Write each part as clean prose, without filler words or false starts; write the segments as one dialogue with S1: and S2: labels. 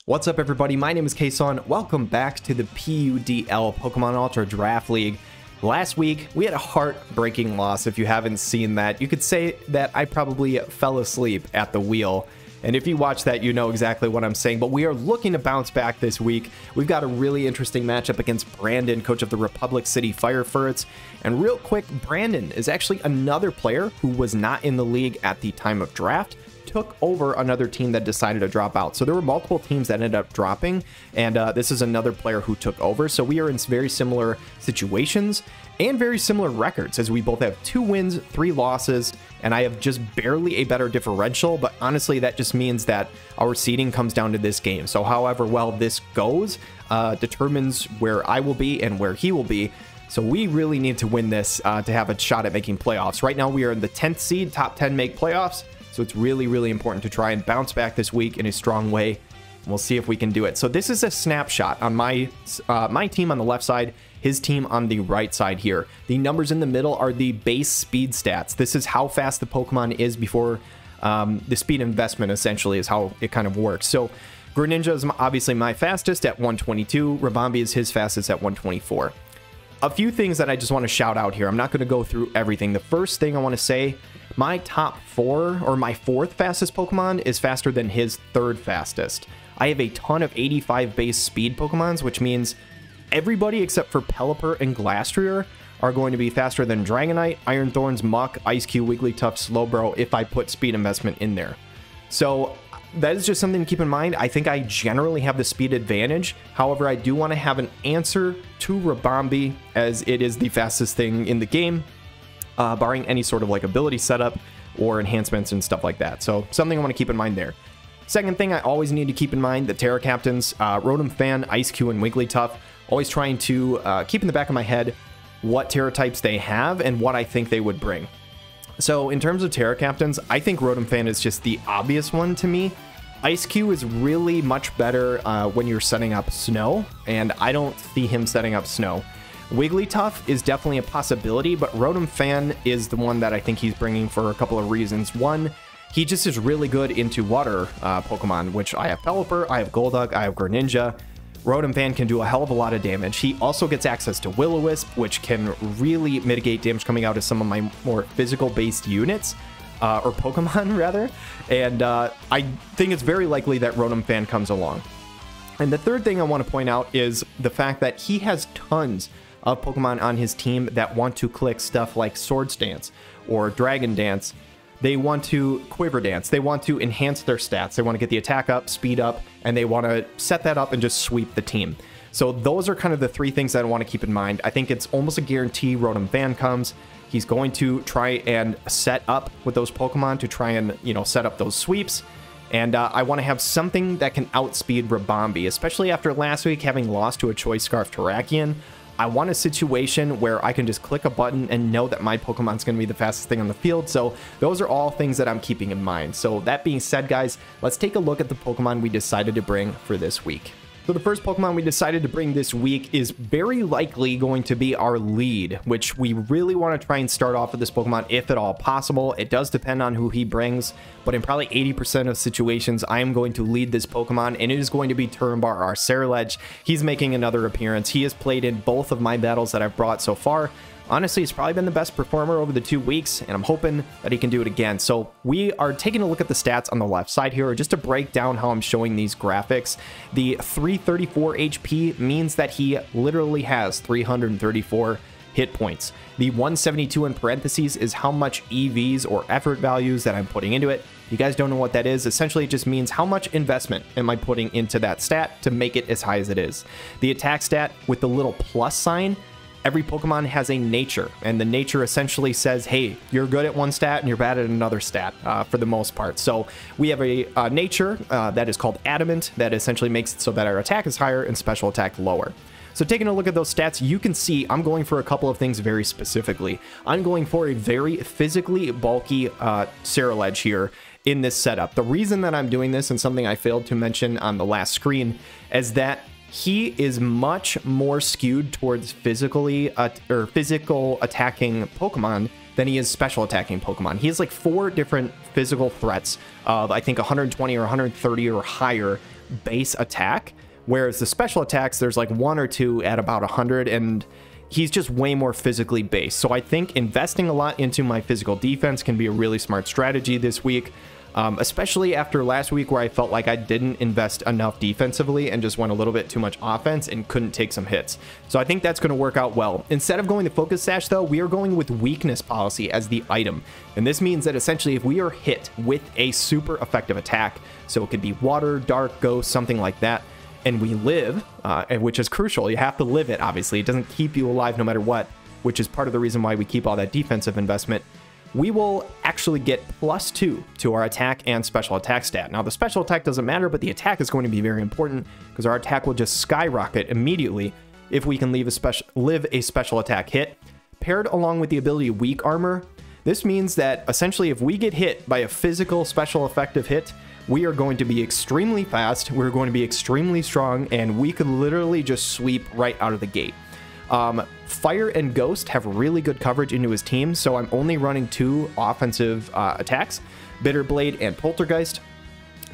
S1: What's up, everybody? My name is Kason. Welcome back to the PUDL Pokemon Ultra Draft League. Last week, we had a heartbreaking loss. If you haven't seen that, you could say that I probably fell asleep at the wheel. And if you watch that, you know exactly what I'm saying. But we are looking to bounce back this week. We've got a really interesting matchup against Brandon, coach of the Republic City Fire Furrets. And real quick, Brandon is actually another player who was not in the league at the time of draft. Took over another team that decided to drop out. So there were multiple teams that ended up dropping, and this is another player who took over. So we are in very similar situations and very similar records, as we both have 2 wins, 3 losses, and I have just barely a better differential. But honestly, that just means that our seeding comes down to this game. So however well this goes determines where I will be and where he will be. So we really need to win this to have a shot at making playoffs. Right now we are in the 10th seed, top 10 make playoffs. So it's really, really important to try and bounce back this week in a strong way. And we'll see if we can do it. So this is a snapshot on my team on the left side, his team on the right side here. The numbers in the middle are the base speed stats. This is how fast the Pokemon is before the speed investment, essentially, is how it kind of works. So Greninja is obviously my fastest at 122. Ribombee is his fastest at 124. A few things that I just want to shout out here. I'm not going to go through everything. The first thing I want to say, my top 4 or my 4th fastest Pokemon is faster than his 3rd fastest. I have a ton of 85 base speed Pokemons, which means everybody except for Pelipper and Glastrier are going to be faster than Dragonite, Iron Thorns, Muck, Ice-Q, Wigglytuff, Slowbro if I put speed investment in there. So that is just something to keep in mind. I think I generally have the speed advantage. However, I do want to have an answer to Ribombee, as it is the fastest thing in the game, barring any sort of like ability setup or enhancements and stuff like that. So something I want to keep in mind there. Second thing I always need to keep in mind, the Terra Captains, Rotom Fan, Ice-Q, and Wigglytuff. Always trying to keep in the back of my head what Terra types they have and what I think they would bring. So in terms of Terra Captains, I think Rotom Fan is just the obvious one to me. Ice-Q is really much better when you're setting up snow, and I don't see him setting up snow. Wigglytuff is definitely a possibility, but Rotom Fan is the one that I think he's bringing for a couple of reasons. One, he just is really good into water Pokemon, which I have Pelipper, I have Golduck, I have Greninja. Rotom Fan can do a hell of a lot of damage. He also gets access to Will-O-Wisp, which can really mitigate damage coming out of some of my more physical-based units, or Pokemon, rather. And I think it's very likely that Rotom Fan comes along. And the third thing I want to point out is the fact that he has tons of Pokemon on his team that want to click stuff like Swords Dance or Dragon Dance. They want to Quiver Dance. They want to enhance their stats. They want to get the attack up, speed up, and they want to set that up and just sweep the team. So those are kind of the 3 things that I want to keep in mind. I think it's almost a guarantee Rotom Fan comes. He's going to try and set up with those Pokemon to try and, you know, set up those sweeps. And I want to have something that can outspeed Ribombee, especially after last week having lost to a Choice Scarf Terrakion. I want a situation where I can just click a button and know that my Pokemon's going to be the fastest thing on the field. So those are all things that I'm keeping in mind. So that being said, guys, let's take a look at the Pokemon we decided to bring for this week. So the first Pokemon we decided to bring this week is very likely going to be our lead, which we really want to try and start off with this Pokemon if at all possible. It does depend on who he brings, but in probably 80% of situations, I am going to lead this Pokemon, and it is going to be Turnbar, our Ceruledge. He's making another appearance. He has played in both of my battles that I've brought so far. Honestly, he's probably been the best performer over the 2 weeks, and I'm hoping that he can do it again. So we are taking a look at the stats on the left side here, just to break down how I'm showing these graphics. The 334 HP means that he literally has 334 hit points. The 172 in parentheses is how much EVs or effort values that I'm putting into it. If you guys don't know what that is, essentially it just means how much investment am I putting into that stat to make it as high as it is. The attack stat with the little plus sign, every Pokemon has a nature, and the nature essentially says, hey, you're good at one stat and you're bad at another stat for the most part. So we have a nature that is called Adamant that essentially makes it so that our attack is higher and special attack lower. So taking a look at those stats, you can see I'm going for a couple of things very specifically. I'm going for a very physically bulky Ceruledge here in this setup. The reason that I'm doing this, and something I failed to mention on the last screen, is that he is much more skewed towards physical attacking Pokemon than he is special attacking Pokemon. He has like 4 different physical threats of, I think, 120 or 130 or higher base attack, whereas the special attacks, there's like 1 or 2 at about 100, and he's just way more physically based. So I think investing a lot into my physical defense can be a really smart strategy this week, especially after last week where I felt like I didn't invest enough defensively and just went a little bit too much offense and couldn't take some hits. So I think that's going to work out well. Instead of going to focus sash though, we are going with weakness policy as the item. And this means that essentially if we are hit with a super effective attack, so it could be water, dark, ghost, something like that, and we live, which is crucial. You have to live it, obviously. It doesn't keep you alive no matter what, which is part of the reason why we keep all that defensive investment. We will actually get +2 to our attack and special attack stat. Now, the special attack doesn't matter, but the attack is going to be very important because our attack will just skyrocket immediately if we can live a special attack hit. Paired along with the ability weak armor, this means that essentially if we get hit by a physical special effective hit, we are going to be extremely fast, we're going to be extremely strong, and we could literally just sweep right out of the gate. Fire and Ghost have really good coverage into his team, so I'm only running 2 offensive attacks, Bitterblade and Poltergeist.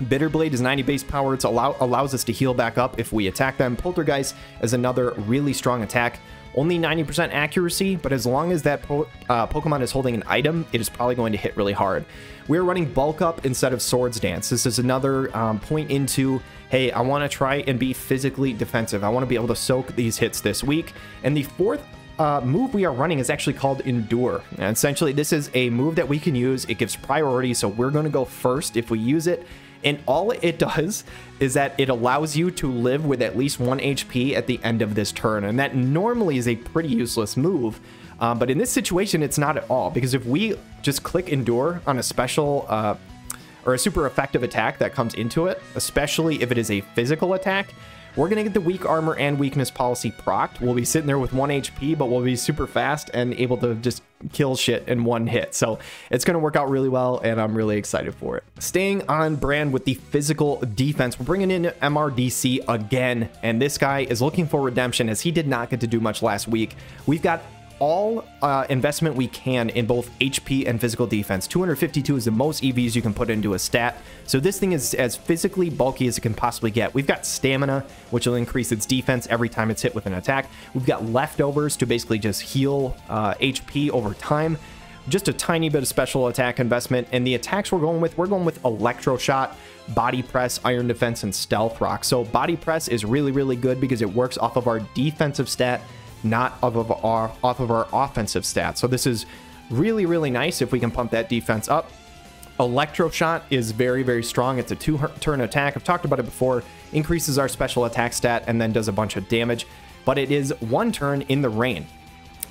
S1: Bitterblade is 90 base power. It allows us to heal back up if we attack them. Poltergeist is another really strong attack. Only 90% accuracy, but as long as that Pokemon is holding an item, it is probably going to hit really hard. We're running Bulk Up instead of Swords Dance. This is another point into, hey, I want to try and be physically defensive. I want to be able to soak these hits this week. And the 4th move we are running is actually called Endure. And essentially, this is a move that we can use. It gives priority, so we're going to go first if we use it. And all it does is that it allows you to live with at least 1 HP at the end of this turn. And that normally is a pretty useless move. But in this situation, it's not at all. Because if we just click Endure on a special or a super effective attack that comes into it, especially if it is a physical attack, we're going to get the weak armor and weakness policy procced. We'll be sitting there with 1 HP, but we'll be super fast and able to just kill shit in 1 hit. So it's going to work out really well, and I'm really excited for it. Staying on brand with the physical defense, we're bringing in MRDC again, and this guy is looking for redemption as he did not get to do much last week. We've got all investment we can in both HP and physical defense. 252 is the most EVs you can put into a stat. So this thing is as physically bulky as it can possibly get. We've got stamina, which will increase its defense every time it's hit with an attack. We've got leftovers to basically just heal HP over time. Just a tiny bit of special attack investment. And the attacks we're going with Electro Shot, Body Press, Iron Defense, and Stealth Rock. So Body Press is really, really good because it works off of our defensive stat, not off of our offensive stats. So this is really, really nice if we can pump that defense up. Electro Shot is very, very strong. It's a 2-turn attack. I've talked about it before. Increases our special attack stat and then does a bunch of damage. But it is 1 turn in the rain,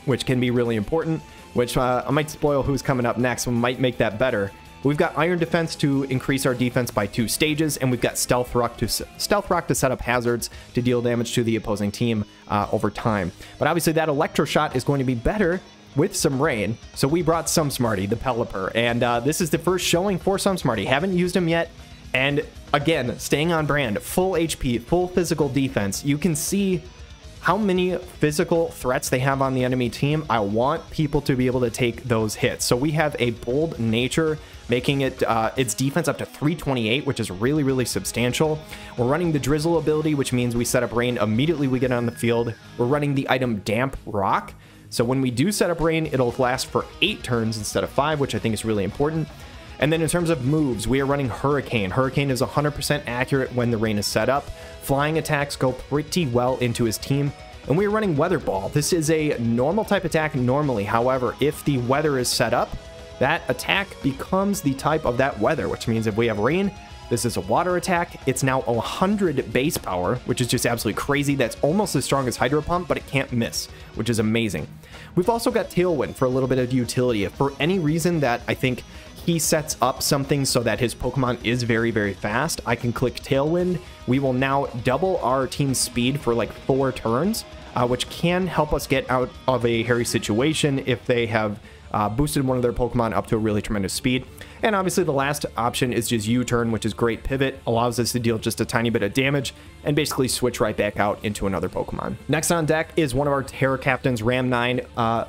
S1: which can be really important, which I might spoil who's coming up next. We might make that better. We've got Iron Defense to increase our defense by 2 stages, and we've got Stealth Rock to set up hazards to deal damage to the opposing team over time. But obviously that Electro Shot is going to be better with some rain, so we brought Smarty, the Pelipper, and this is the first showing for Smarty. Haven't used him yet, and again, staying on brand, full HP, full physical defense. You can see how many physical threats they have on the enemy team. I want people to be able to take those hits. So we have a bold nature, making it its defense up to 328, which is really, really substantial. We're running the Drizzle ability, which means we set up rain immediately we get on the field. We're running the item Damp Rock. So when we do set up rain, it'll last for 8 turns instead of 5, which I think is really important. And then in terms of moves, we are running Hurricane. Hurricane is 100% accurate when the rain is set up. Flying attacks go pretty well into his team. And we are running Weather Ball. This is a normal type attack normally. However, if the weather is set up, that attack becomes the type of that weather, which means if we have rain, this is a water attack. It's now 100 base power, which is just absolutely crazy. That's almost as strong as Hydro Pump, but it can't miss, which is amazing. We've also got Tailwind for a little bit of utility. If for any reason that I think he sets up something so that his Pokemon is very, very fast, I can click Tailwind. We will now double our team's speed for like 4 turns, which can help us get out of a hairy situation if they have boosted one of their Pokemon up to a really tremendous speed. And obviously the last option is just U-turn, which is great pivot, allows us to deal just a tiny bit of damage and basically switch right back out into another Pokemon. Next on deck is one of our Terra Captains, Ram 9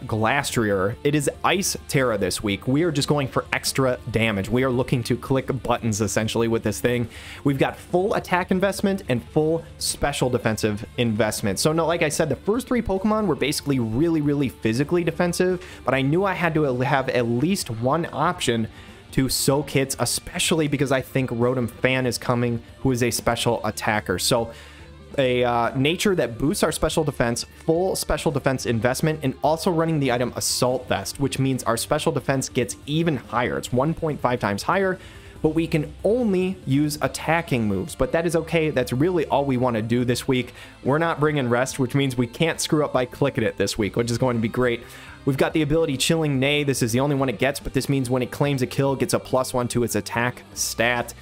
S1: Glastrier. It is Ice Terra this week. We are just going for extra damage. We are looking to click buttons essentially with this thing. We've got full attack investment and full special defensive investment. So no, like I said, the first 3 Pokemon were basically really physically defensive, but I knew I had to have at least one option to soak hits, especially because I think Rotom Fan is coming, who is a special attacker. So a nature that boosts our special defense, full special defense investment, and also running the item Assault Vest, which means our special defense gets even higher. It's 1.5 times higher, but we can only use attacking moves. But that is okay. That's really all we want to do this week. We're not bringing rest, which means we can't screw up by clicking it this week, which is going to be great. We've got the ability Chilling Neigh. This is the only one it gets, but this means when it claims a kill, it gets a +1 to its attack stat.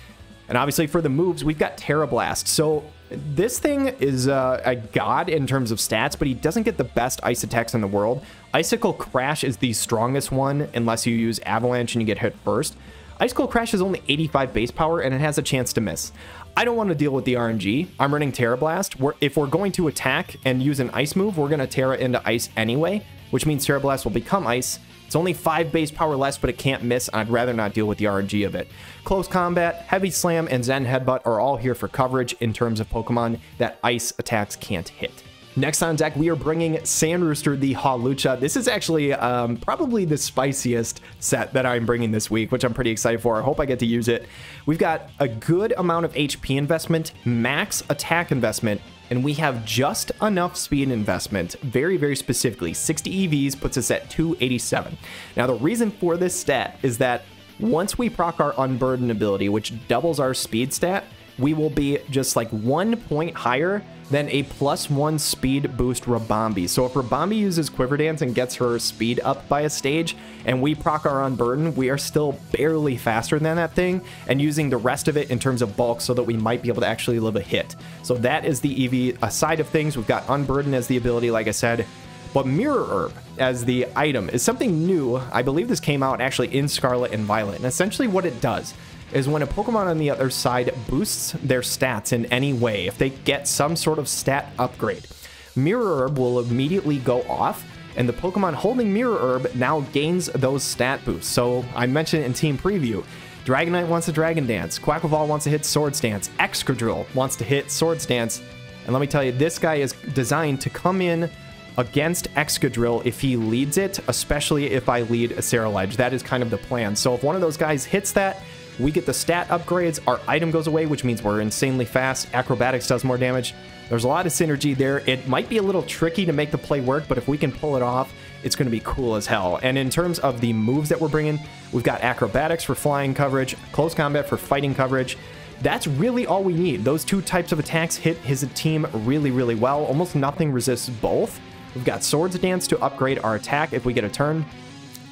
S1: And obviously for the moves, we've got Terra Blast. So this thing is a god in terms of stats, but he doesn't get the best ice attacks in the world. Icicle Crash is the strongest one unless you use Avalanche and you get hit first. Icicle Crash is only 85 base power and it has a chance to miss. I don't want to deal with the RNG. I'm running Terra Blast. If we're going to attack and use an ice move, we're going to Terra into ice anyway, which means Terra Blast will become ice. It's only 5 base power less, but it can't miss. I'd rather not deal with the RNG of it. Close Combat, Heavy Slam, and Zen Headbutt are all here for coverage in terms of Pokemon that ice attacks can't hit. Next on deck, we are bringing Sandrooster, the Hawlucha. This is actually probably the spiciest set that I'm bringing this week, which I'm pretty excited for. I hope I get to use it. We've got a good amount of HP investment, max attack investment, and we have just enough speed investment, very specifically. 60 EVs puts us at 287. Now, the reason for this stat is that once we proc our Unburden ability, which doubles our speed stat, we will be just like 1 point higher than a +1 speed boost Rabambi. So if Rabambi uses Quiver Dance and gets her speed up by a stage, and we proc our Unburden, we are still barely faster than that thing, and using the rest of it in terms of bulk so that we might be able to actually live a hit. So that is the EV side of things. We've got Unburden as the ability, like I said, but Mirror Herb as the item is something new. I believe this came out actually in Scarlet and Violet, and essentially what it does is when a Pokemon on the other side boosts their stats in any way, if they get some sort of stat upgrade, Mirror Herb will immediately go off, and the Pokemon holding Mirror Herb now gains those stat boosts. So I mentioned in Team Preview, Dragonite wants to Dragon Dance, Quaquaval wants to hit Swords Dance, Excadrill wants to hit Swords Dance, and let me tell you, this guy is designed to come in against Excadrill if he leads it, especially if I lead a Ceruledge. That is kind of the plan. So if one of those guys hits that, we get the stat upgrades, our item goes away, which means we're insanely fast. Acrobatics does more damage. There's a lot of synergy there. It might be a little tricky to make the play work, but if we can pull it off, it's going to be cool as hell. And in terms of the moves that we're bringing, we've got Acrobatics for flying coverage, Close Combat for fighting coverage. That's really all we need. Those two types of attacks hit his team really well. Almost nothing resists both. We've got Swords Dance to upgrade our attack if we get a turn.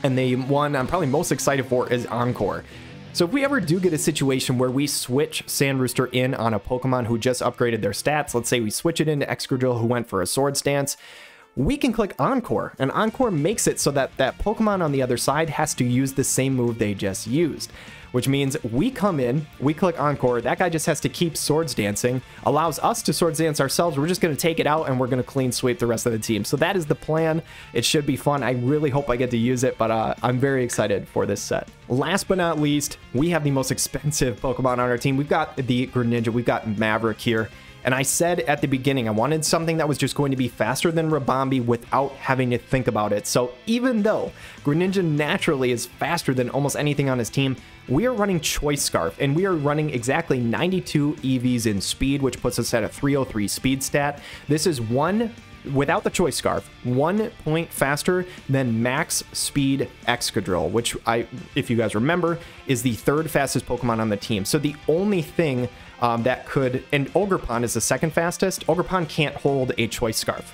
S1: And the one I'm probably most excited for is Encore. So if we ever do get a situation where we switch Sandrooster in on a Pokemon who just upgraded their stats, let's say we switch it into Excadrill who went for a Swords Dance, we can click Encore, and Encore makes it so that that Pokemon on the other side has to use the same move they just used. Which means we come in, we click Encore, that guy just has to keep Swords Dancing, allows us to Swords Dance ourselves, we're just going to take it out and we're going to clean sweep the rest of the team. So that is the plan. It should be fun. I really hope I get to use it, but I'm very excited for this set. Last but not least, we have the most expensive Pokemon on our team. We've got the Greninja, we've got Maverick here. And I said at the beginning, I wanted something that was just going to be faster than Rabambi without having to think about it. So even though Greninja naturally is faster than almost anything on his team, we are running Choice Scarf, and we are running exactly 92 EVs in speed, which puts us at a 303 speed stat. This is without the Choice Scarf, 1 point faster than max speed Excadrill, which if you guys remember, is the 3rd fastest Pokemon on the team. So the only thing that could, and Ogerpon is the 2nd fastest. Ogerpon can't hold a Choice Scarf,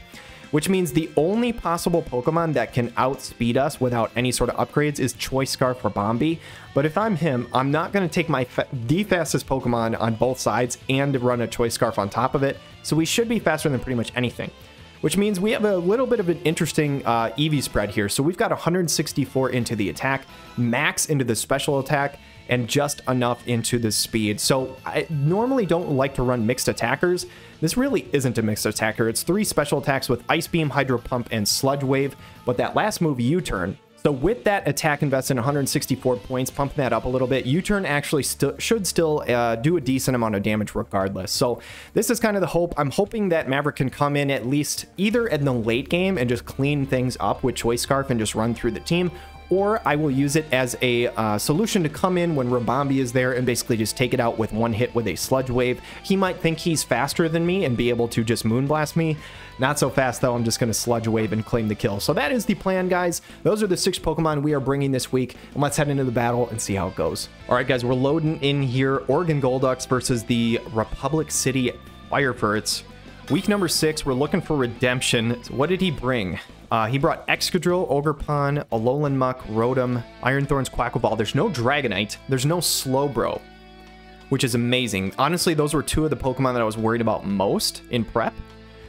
S1: which means the only possible Pokemon that can outspeed us without any sort of upgrades is Choice Scarf or Bombi. But if I'm him, I'm not going to take the fastest Pokemon on both sides and run a Choice Scarf on top of it. So we should be faster than pretty much anything, which means we have a little bit of an interesting EV spread here. So we've got 164 into the attack, max into the special attack, and just enough into the speed. So I normally don't like to run mixed attackers. This really isn't a mixed attacker. It's 3 special attacks with Ice Beam, Hydro Pump, and Sludge Wave, but that last move, U-Turn. So with that attack invested in 164 points, pumping that up a little bit, U-Turn actually should still do a decent amount of damage regardless. So this is kind of the hope. I'm hoping that Maverick can come in at least either in the late game and just clean things up with Choice Scarf and just run through the team, or I will use it as a solution to come in when Rabambi is there and basically just take it out with one hit with a Sludge Wave. He might think he's faster than me and be able to just Moonblast me. Not so fast, though. I'm just going to Sludge Wave and claim the kill. So that is the plan, guys. Those are the 6 Pokemon we are bringing this week, and let's head into the battle and see how it goes. All right, guys, we're loading in here. Oregon Golducks versus the Republic City Fire Furrets. Week number 6, we're looking for redemption. So what did he bring? He brought Excadrill, Ogerpon, Alolan Muck, Rotom, Iron Thorns, Quaquaval. There's no Dragonite. There's no Slowbro, which is amazing. Honestly, those were 2 of the Pokemon that I was worried about most in prep.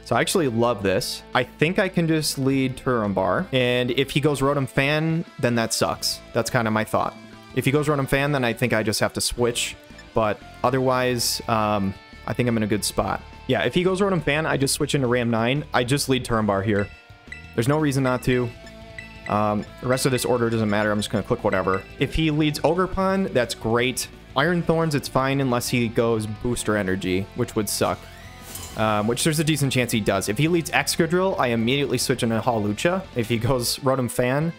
S1: So I actually love this. I think I can just lead Turumbar. And if he goes Rotom Fan, then that sucks. That's kind of my thought. If he goes Rotom Fan, then I think I just have to switch. But otherwise, I think I'm in a good spot. Yeah, if he goes Rotom Fan, I just switch into Ram 9. I just lead Turumbar here. There's no reason not to. The rest of this order doesn't matter. I'm just going to click whatever. If he leads Ogerpon, that's great. Iron Thorns, it's fine unless he goes Booster Energy, which would suck. Which there's a decent chance he does. If he leads Excadrill, I immediately switch into Hawlucha. If he goes Rotom Fan,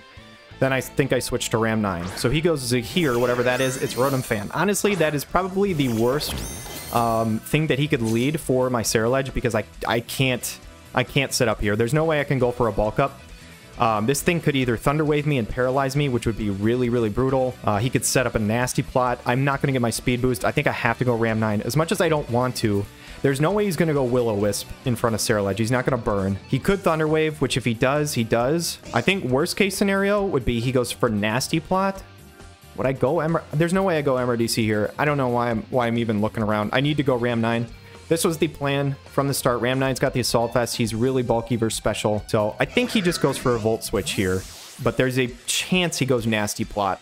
S1: then I think I switch to Ram 9. So he goes here, whatever that is, it's Rotom Fan. Honestly, that is probably the worst thing that he could lead for my Ceruledge, because I can't sit up here. There's no way I can go for a bulk up. This thing could either Thunder Wave me and paralyze me, which would be really, really brutal. He could set up a nasty plot. I'm not going to get my speed boost. I think I have to go Ram 9. As much as I don't want to, there's no way he's going to go Will-O-Wisp in front of Ceruledge. He's not going to burn. He could Thunder Wave, which if he does, he does. I think worst case scenario would be he goes for nasty plot. Would I go There's no way I go MRDC here. I don't know why I'm even looking around. I need to go Ram 9. This was the plan from the start. Ram 9's got the Assault Vest. He's really bulky versus special. So I think he just goes for a Volt Switch here. But there's a chance he goes Nasty Plot.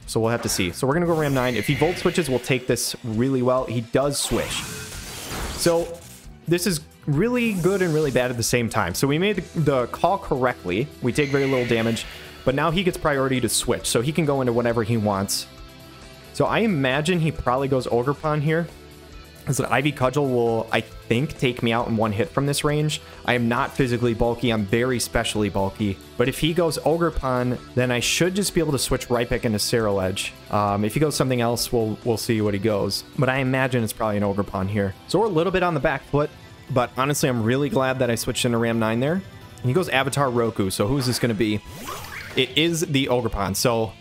S1: So we'll have to see. So we're going to go Ram 9. If he Volt Switches, we'll take this really well. He does switch. So this is really good and really bad at the same time. So we made the call correctly. We take very little damage. But now he gets priority to switch. So he can go into whatever he wants. So I imagine he probably goes Ogerpon here. Because an Ivy Cudgel will, I think, take me out in one hit from this range. I am not physically bulky. I'm very specially bulky. But if he goes Ogerpon, then I should just be able to switch right back into Ceruledge. If he goes something else, we'll see what he goes. But I imagine it's probably an Ogerpon here. So we're a little bit on the back foot. But honestly, I'm really glad that I switched into Ram 9 there. And he goes Avatar Roku. So who's this going to be? It is the Ogerpon. So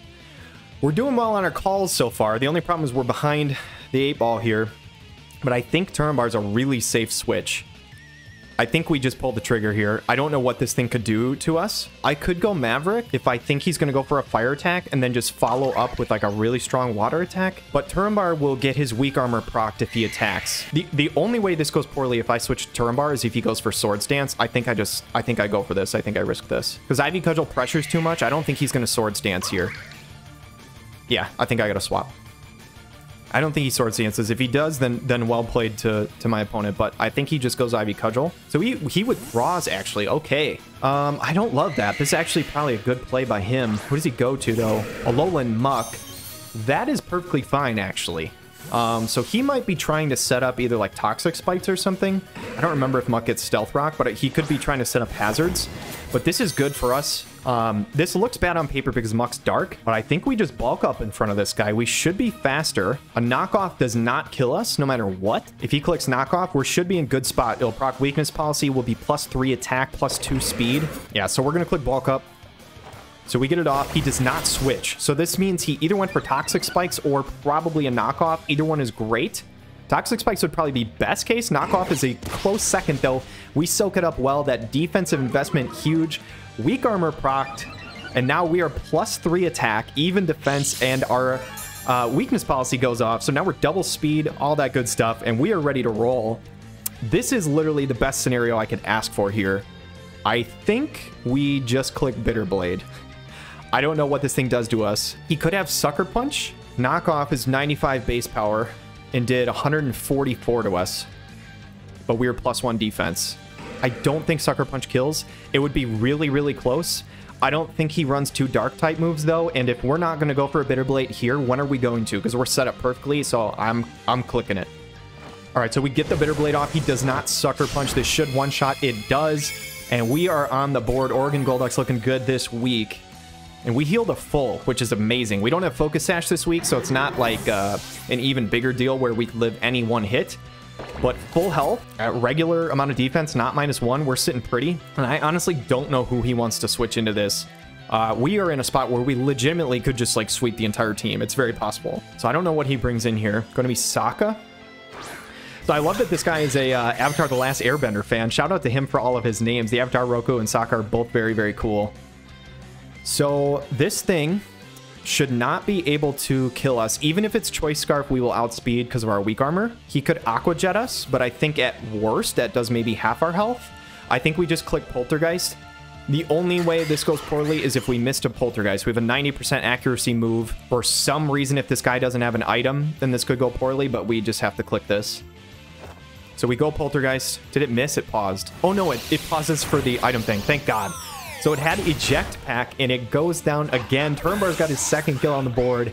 S1: we're doing well on our calls so far. The only problem is we're behind the 8-ball here. But I think Turumbar is a really safe switch. I think we just pulled the trigger here. I don't know what this thing could do to us. I could go Maverick if I think he's going to go for a fire attack and then just follow up with like a really strong water attack. But Turumbar will get his weak armor procced if he attacks. The only way this goes poorly if I switch to Turumbar is if he goes for Swords Dance. I think I go for this. I think I risk this. Because Ivy Cudgel pressures too much. I don't think he's going to Swords Dance here. Yeah, I think I got to swap. I don't think he Swords Dances. If he does, then well played to my opponent. But I think he just goes Ivy Cudgel. So he withdraws, actually. Okay. I don't love that. This is actually probably a good play by him. Who does he go to, though? Alolan Muck. That is perfectly fine, actually. So he might be trying to set up either like Toxic Spikes or something. I don't remember if Muck gets Stealth Rock, but he could be trying to set up Hazards. But this is good for us. This looks bad on paper because Muck's dark, but I think we just bulk up in front of this guy. We should be faster. A knockoff does not kill us no matter what. If he clicks knockoff, we should be in good spot. It'll proc weakness policy, will be +3 attack, +2 speed. Yeah, so we're going to click bulk up. So we get it off. He does not switch. So this means he either went for Toxic Spikes or probably a knockoff. Either one is great. Toxic Spikes would probably be best case. Knockoff is a close second, though. We soak it up well. That defensive investment, huge. Weak armor procced. And now we are +3 attack, even defense, and our weakness policy goes off. So now we're double speed, all that good stuff, and we are ready to roll. This is literally the best scenario I could ask for here. I think we just click Bitter Blade. I don't know what this thing does to us. He could have Sucker Punch, knock off his 95 base power, and did 144 to us. But we were +1 defense. I don't think Sucker Punch kills. It would be really, really close. I don't think he runs 2 dark type moves though, and if we're not going to go for a Bitter Blade here, when are we going to? Because we're set up perfectly, so I'm clicking it. All right, so we get the Bitter Blade off. He does not Sucker Punch. This should one-shot. It does, and we are on the board. Oregon Golducks looking good this week. And we healed a full, which is amazing. We don't have Focus Sash this week, so it's not like an even bigger deal where we could live any one hit. But full health, at regular amount of defense, not -1, we're sitting pretty. And I honestly don't know who he wants to switch into this. We are in a spot where we legitimately could just like sweep the entire team. It's very possible. So I don't know what he brings in here. Going to be Sokka. So I love that this guy is a Avatar The Last Airbender fan. Shout out to him for all of his names. The Avatar Roku and Sokka are both very, very cool. So this thing should not be able to kill us. Even if it's Choice Scarf, we will outspeed because of our weak armor. He could Aqua Jet us, but I think at worst, that does maybe half our health. I think we just click Poltergeist. The only way this goes poorly is if we missed a Poltergeist. We have a 90% accuracy move. For some reason, if this guy doesn't have an item, then this could go poorly, but we just have to click this. So we go Poltergeist. Did it miss? It paused. Oh no, it pauses for the item thing. Thank God. So it had Eject Pack, and it goes down again. Turnbar's got his second kill on the board,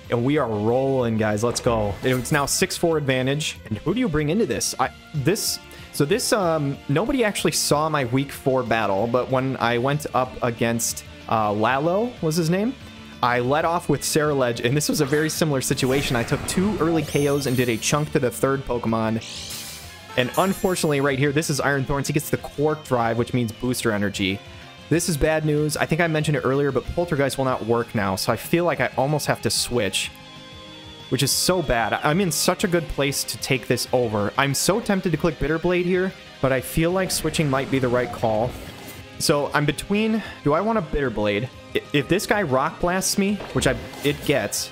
S1: and we are rolling, guys. Let's go. It's now 6-4 advantage. And who do you bring into this? Nobody actually saw my week 4 battle, but when I went up against Lalo, was his name? I led off with Ceruledge, and this was a very similar situation. I took 2 early KOs and did a chunk to the 3rd Pokemon. And unfortunately, right here, this is Iron Thorns. He gets the Quark Drive, which means booster energy. This is bad news. I think I mentioned it earlier, but Poltergeist will not work now, so I feel like I almost have to switch, which is so bad. I'm in such a good place to take this over. I'm so tempted to click Bitter Blade here, but I feel like switching might be the right call. So I'm between, do I want a Bitter Blade? If this guy Rock Blasts me, which it gets,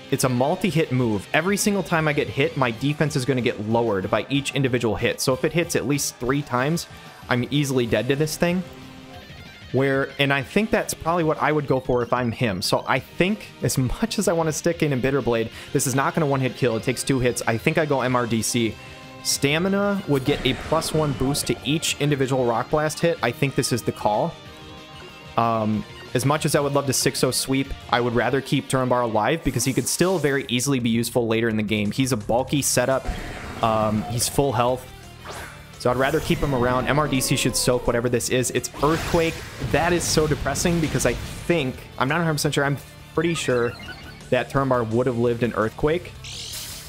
S1: it's a multi-hit move. Every single time I get hit, my defense is going to get lowered by each individual hit. So if it hits at least 3 times, I'm easily dead to this thing. And I think that's probably what I would go for if I'm him. So I think as much as I want to stick in Bitter Blade, this is not going to one-hit kill. It takes 2 hits. I think I go MRDC. Stamina would get a +1 boost to each individual Rock Blast hit. I think this is the call. As much as I would love to 6-0 sweep, I would rather keep Turnbar alive because he could still very easily be useful later in the game. He's a bulky setup. He's full health. So I'd rather keep him around. MRDC should soak whatever this is. It's Earthquake. That is so depressing because I think, I'm not 100% sure, I'm pretty sure that Turnbar would have lived in Earthquake.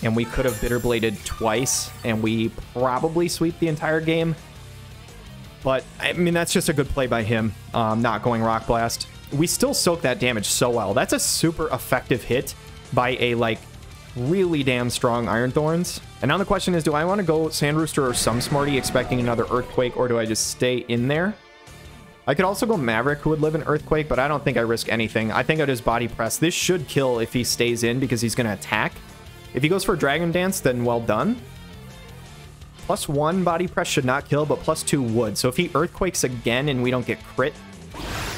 S1: And we could have Bitter Bladed twice, and we probably sweep the entire game. But, I mean, that's just a good play by him, not going Rock Blast. We still soak that damage so well. That's a super effective hit by a, like, really damn strong Iron Thorns. And now the question is, do I want to go Sand Rooster or some Smarty expecting another Earthquake, or do I just stay in there? I could also go Maverick, who would live in Earthquake, but I don't think I risk anything. I think I just Body Press. This should kill if he stays in because he's going to attack. If he goes for Dragon Dance, then well done. +1 Body Press should not kill, but +2 would. So if he Earthquakes again and we don't get crit,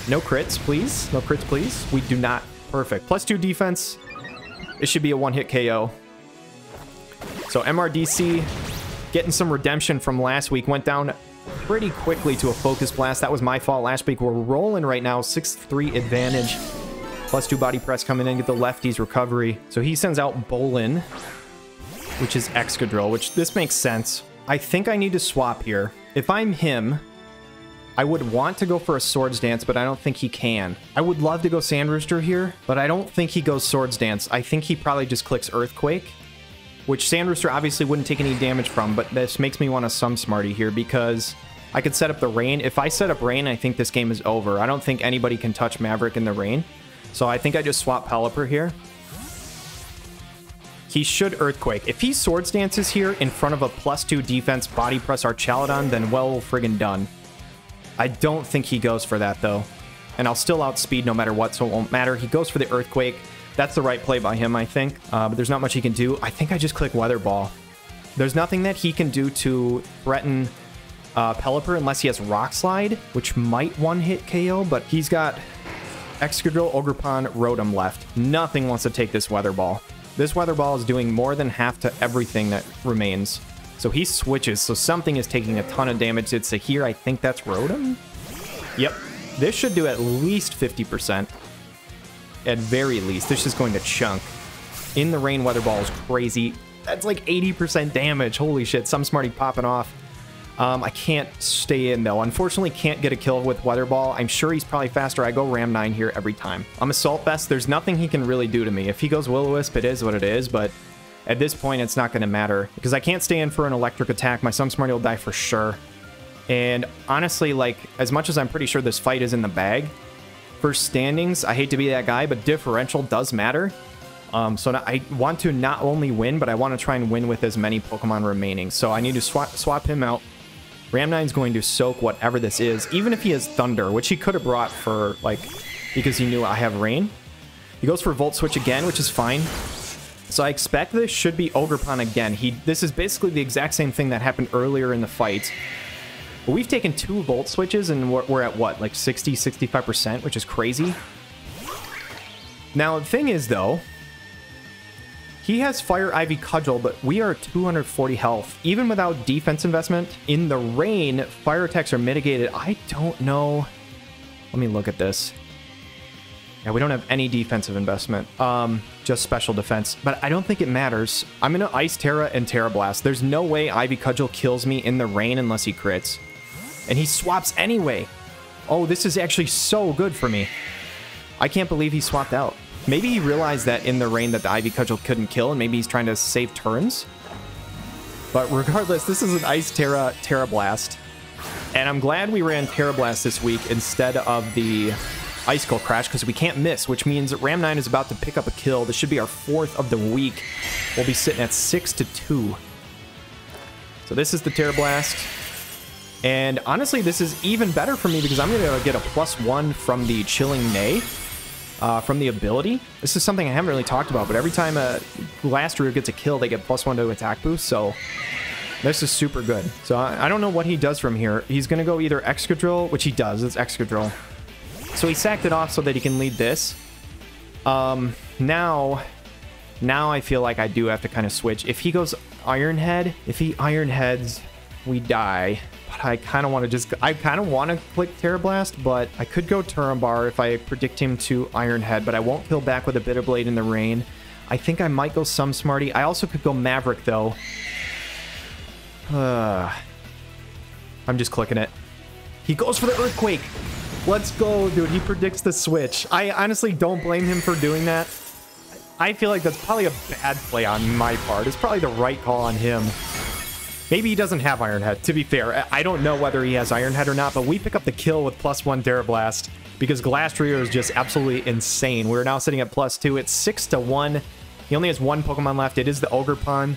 S1: no crits, please. No crits, please. We do not. Perfect. +2 defense. It should be a one-hit KO. So MRDC getting some redemption from last week. Went down pretty quickly to a Focus Blast. That was my fault last week. We're rolling right now. 6-3 advantage. +2 Body Press coming in. Get the lefties recovery. So he sends out Bolin, which is Excadrill, which this makes sense. I think I need to swap here. If I'm him, I would want to go for a Swords Dance, but I don't think he can. I would love to go Sand Rooster here, but I don't think he goes Swords Dance. I think he probably just clicks Earthquake, which Sand Rooster obviously wouldn't take any damage from, but this makes me want to Sum Smarty here because I could set up the Rain. If I set up Rain, I think this game is over. I don't think anybody can touch Maverick in the Rain, so I think I just swap Pelipper here. He should Earthquake. If he Swords Dances here in front of a +2 defense Body Press Archaludon, then well friggin' done. I don't think he goes for that, though. And I'll still outspeed no matter what, so it won't matter. He goes for the Earthquake. That's the right play by him, I think. But there's not much he can do. I think I just click Weather Ball. There's nothing that he can do to threaten Pelipper unless he has Rock Slide, which might one-hit KO, but he's got Excadrill, Ogerpon, Rotom left. Nothing wants to take this Weather Ball. This Weather Ball is doing more than half to everything that remains. So he switches, so something is taking a ton of damage. It's a here, I think that's Rotom? Yep. This should do at least 50%. At very least. This is going to chunk. In the Rain Weather Ball is crazy. That's like 80% damage. Holy shit, some Smarty popping off. I can't stay in, though. Unfortunately, can't get a kill with Weather Ball. I'm sure he's probably faster. I go Ram 9 here every time. I'm Assault Vest. There's nothing he can really do to me. If he goes Will-O-Wisp, it is what it is, but at this point, it's not going to matter. Because I can't stay in for an electric attack. My Smarty will die for sure. And honestly, like, as much as I'm pretty sure this fight is in the bag, for standings, I hate to be that guy, but differential does matter. So now I want to not only win, but I want to try and win with as many Pokemon remaining. So I need to swap him out. Ram 9's going to soak whatever this is, even if he has Thunder, which he could have brought for, like, because he knew I have Rain. He goes for Volt Switch again, which is fine. So I expect this should be Ogerpon again. This is basically the exact same thing that happened earlier in the fight. But we've taken 2 Volt Switches, and we're at, what, like 60, 65%, which is crazy. Now, the thing is, though, he has Fire Ivy Cudgel, but we are 240 health. Even without defense investment, in the rain, fire attacks are mitigated. I don't know. Let me look at this. Yeah, we don't have any defensive investment. Just special defense. But I don't think it matters. I'm going to Ice Terra and Terra Blast. There's no way Ivy Cudgel kills me in the rain unless he crits. And he swaps anyway. Oh, this is actually so good for me. I can't believe he swapped out. Maybe he realized that in the rain that the Ivy Cudgel couldn't kill, and maybe he's trying to save turns. But regardless, this is an Ice Terra Blast. And I'm glad we ran Terra Blast this week instead of the Icicle Crash, because we can't miss, which means that Ram 9 is about to pick up a kill. This should be our 4th of the week. We'll be sitting at 6-2. So this is the Terra Blast. And honestly, this is even better for me because I'm going to get a +1 from the Chilling Neigh. From the ability. This is something I haven't really talked about, but every time a Glastrier gets a kill, they get +1 to attack boost, so this is super good. So I don't know what he does from here. He's going to go either Excadrill, which he does. It's Excadrill. So he sacked it off so that he can lead this. Now I feel like I do have to kind of switch. If he goes Iron Head, if he Iron Heads, we die. But I kind of want to click Terra Blast, but I could go Turambar if I predict him to Iron Head, but I won't kill back with a Bitter Blade in the rain. I think I might go some Smarty. I also could go Maverick, though. I'm just clicking it. He goes for the Earthquake. Let's go, dude. He predicts the switch. I honestly don't blame him for doing that. I feel like that's probably a bad play on my part. It's probably the right call on him. Maybe he doesn't have Iron Head, to be fair. I don't know whether he has Iron Head or not, but we pick up the kill with +1 Terra Blast because Glastrier is just absolutely insane. We're now sitting at +2. It's 6-1. He only has 1 Pokemon left. It is the Ogerpon.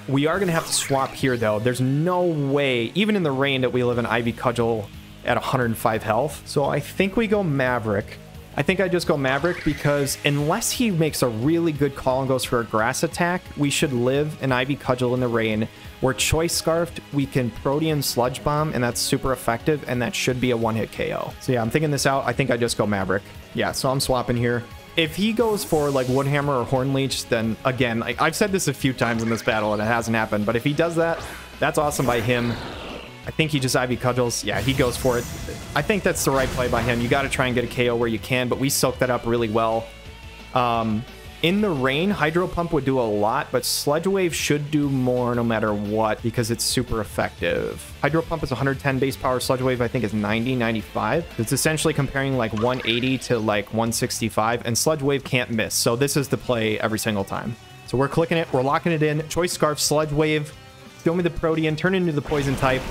S1: We are going to have to swap here, though. There's no way, even in the rain, that we live in Ivy Cudgel at 105 health. So I think we go Maverick. I think I just go Maverick because unless he makes a really good call and goes for a grass attack, we should live an Ivy Cudgel in the rain. We're Choice Scarfed, we can Protean Sludge Bomb, and that's super effective, and that should be a one-hit KO. So yeah, I'm thinking this out. I think I just go Maverick. Yeah, so I'm swapping here. If he goes for like Woodhammer or Horn Leech, then again, I've said this a few times in this battle and it hasn't happened, but if he does that, that's awesome by him. I think he just Ivy Cudgels. Yeah, he goes for it. I think that's the right play by him. You got to try and get a KO where you can, but we soaked that up really well. In the rain, Hydro Pump would do a lot, but Sludge Wave should do more no matter what because it's super effective. Hydro Pump is 110 base power. Sludge Wave, I think, is 90, 95. It's essentially comparing like 180 to like 165, and Sludge Wave can't miss. So this is the play every single time. So we're clicking it. We're locking it in. Choice Scarf, Sludge Wave. Throw me the Protean, turn into the Poison type,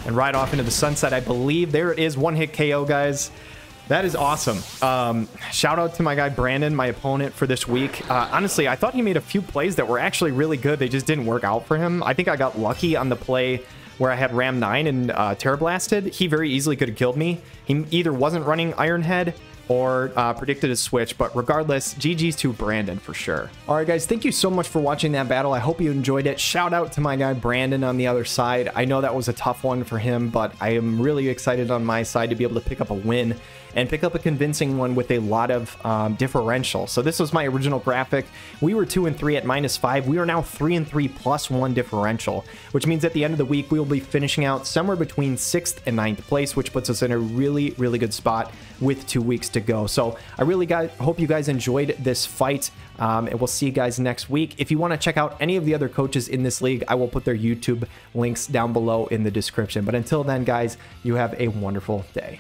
S1: and ride off into the sunset, I believe. There it is. One-hit KO, guys. That is awesome. Shout out to my guy Brandon, my opponent for this week. Honestly, I thought he made a few plays that were actually really good. They just didn't work out for him. I think I got lucky on the play where I had Ram 9 and Terra Blasted. He very easily could have killed me. He either wasn't running Iron Head or predicted a switch, but regardless, GG's to Brandon for sure. All right, guys, thank you so much for watching that battle. I hope you enjoyed it. Shout out to my guy Brandon on the other side. I know that was a tough one for him, but I am really excited on my side to be able to pick up a win. and pick up a convincing one with a lot of differential. So this was my original graphic. We were 2-3 at -5. We are now 3-3 +1 differential, which means at the end of the week, we will be finishing out somewhere between 6th and 9th place, which puts us in a really, really good spot with 2 weeks to go. So I really hope you guys enjoyed this fight, and we'll see you guys next week. If you want to check out any of the other coaches in this league, I will put their YouTube links down below in the description. But until then, guys, you have a wonderful day.